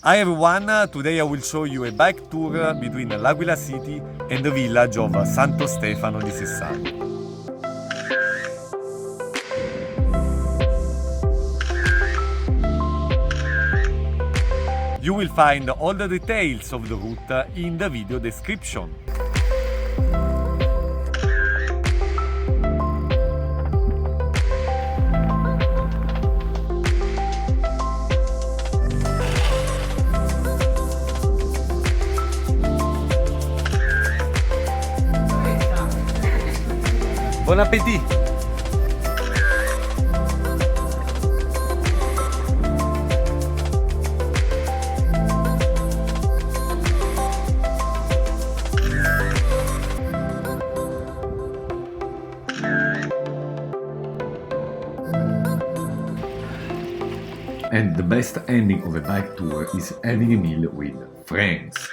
Hi everyone, today I will show you a bike tour between L'Aquila City and the village of Santo Stefano di Sessanio. You will find all the details of the route in the video description. Buon appetito! And the best ending of a bike tour is having a meal with friends.